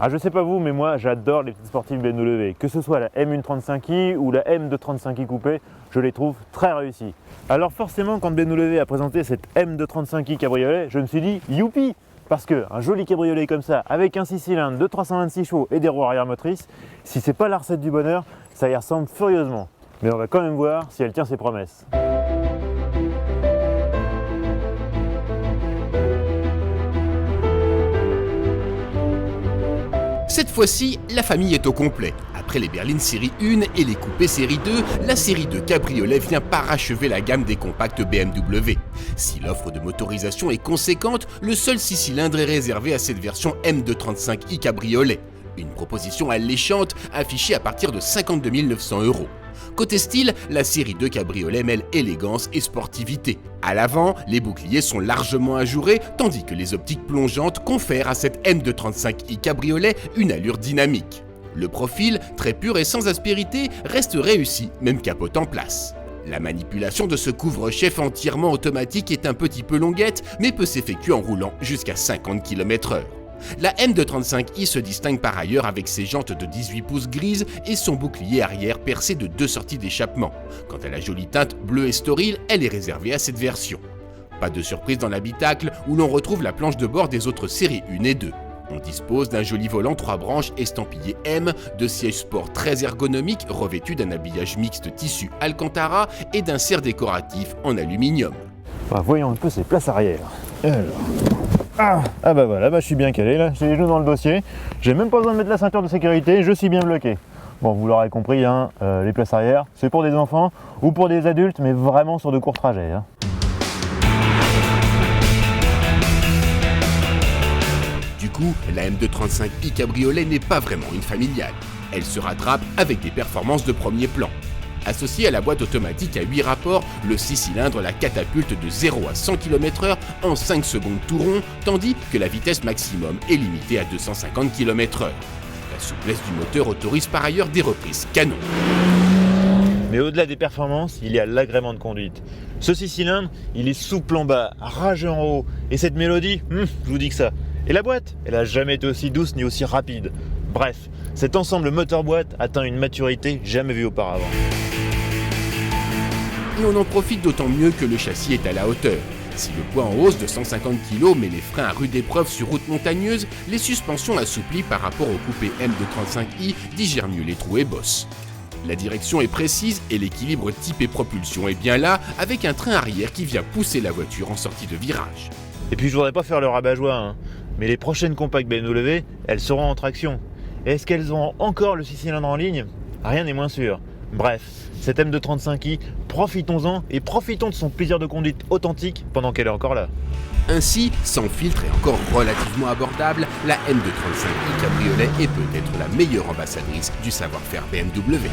Ah, je sais pas vous, mais moi j'adore les petites sportives BMW. Que ce soit la M135i ou la M235i coupée, je les trouve très réussies. Alors forcément, quand BMW a présenté cette M235i cabriolet, je me suis dit youpi! Parce qu'un joli cabriolet comme ça, avec un 6 cylindres de 326 chevaux et des roues arrière motrices, si c'est pas la recette du bonheur, ça y ressemble furieusement. Mais on va quand même voir si elle tient ses promesses. Cette fois-ci, la famille est au complet. Après les berlines série 1 et les coupés série 2, la série 2 cabriolet vient parachever la gamme des compacts BMW. Si l'offre de motorisation est conséquente, le seul 6 cylindres est réservé à cette version M235i cabriolet. Une proposition alléchante affichée à partir de 52 900 €. Côté style, la série 2 cabriolet mêle élégance et sportivité. À l'avant, les boucliers sont largement ajourés, tandis que les optiques plongeantes confèrent à cette M235i cabriolet une allure dynamique. Le profil, très pur et sans aspérité, reste réussi, même capote en place. La manipulation de ce couvre-chef entièrement automatique est un petit peu longuette, mais peut s'effectuer en roulant jusqu'à 50 km/h. La M235i se distingue par ailleurs avec ses jantes de 18 pouces grises et son bouclier arrière percé de 2 sorties d'échappement. Quant à la jolie teinte bleu estoril, elle est réservée à cette version. Pas de surprise dans l'habitacle où l'on retrouve la planche de bord des autres séries 1 et 2. On dispose d'un joli volant 3 branches estampillé M, de sièges sport très ergonomiques revêtus d'un habillage mixte tissu Alcantara et d'un cerf décoratif en aluminium. Voyons un peu ces places arrière. Alors. Ah bah voilà, je suis bien calé là, j'ai les genoux dans le dossier, j'ai même pas besoin de mettre la ceinture de sécurité, je suis bien bloqué. Bon, vous l'aurez compris, les places arrière, c'est pour des enfants ou pour des adultes, mais vraiment sur de courts trajets. Du coup, la M235i cabriolet n'est pas vraiment une familiale. Elle se rattrape avec des performances de premier plan. Associé à la boîte automatique à 8 rapports, le 6 cylindres la catapulte de 0 à 100 km/h en 5 secondes tout rond, tandis que la vitesse maximum est limitée à 250 km/h. La souplesse du moteur autorise par ailleurs des reprises canon. Mais au-delà des performances, il y a l'agrément de conduite. Ce 6 cylindres, il est souple en bas, rageux en haut, et cette mélodie, je vous dis que ça. Et la boîte, elle a jamais été aussi douce ni aussi rapide. Bref, cet ensemble moteur-boîte atteint une maturité jamais vue auparavant. Et on en profite d'autant mieux que le châssis est à la hauteur. Si le poids en hausse de 150 kg met les freins à rude épreuve sur route montagneuse, les suspensions assouplies par rapport au coupé M235i digèrent mieux les trous et bosses. La direction est précise et l'équilibre type et propulsion est bien là, avec un train arrière qui vient pousser la voiture en sortie de virage. Et puis je voudrais pas faire le rabat-joie, mais les prochaines compacts BMW, elles seront en traction. Et est-ce qu'elles auront encore le 6 cylindres en ligne? Rien n'est moins sûr. Bref, cette M235i, profitons-en et profitons de son plaisir de conduite authentique pendant qu'elle est encore là. Ainsi, sans filtre et encore relativement abordable, la M235i cabriolet est peut-être la meilleure ambassadrice du savoir-faire BMW.